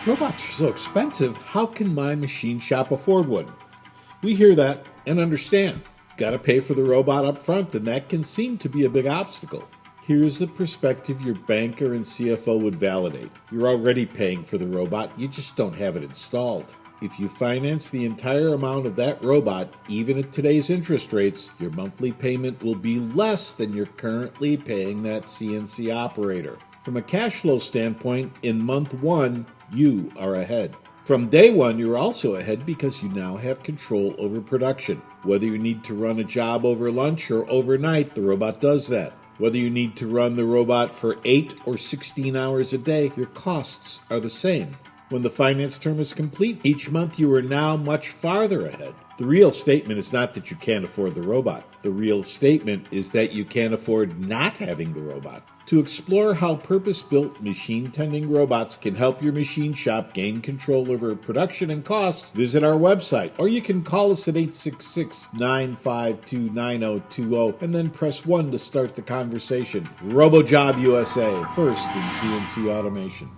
Robots are so expensive, how can my machine shop afford one? We hear that and understand. Gotta pay for the robot up front, and that can seem to be a big obstacle. Here's the perspective your banker and CFO would validate. You're already paying for the robot, you just don't have it installed. If you finance the entire amount of that robot, even at today's interest rates, your monthly payment will be less than you're currently paying that CNC operator. From a cash flow standpoint, in month one, you are ahead. From day one, you're also ahead because you now have control over production. Whether you need to run a job over lunch or overnight, the robot does that. Whether you need to run the robot for 8 or 16 hours a day, your costs are the same. When the finance term is complete, each month you are now much farther ahead. The real statement is not that you can't afford the robot. The real statement is that you can't afford not having the robot. To explore how purpose-built machine-tending robots can help your machine shop gain control over production and costs, visit our website, or you can call us at 866-952-9020 and then press 1 to start the conversation. Robojob USA, first in CNC automation.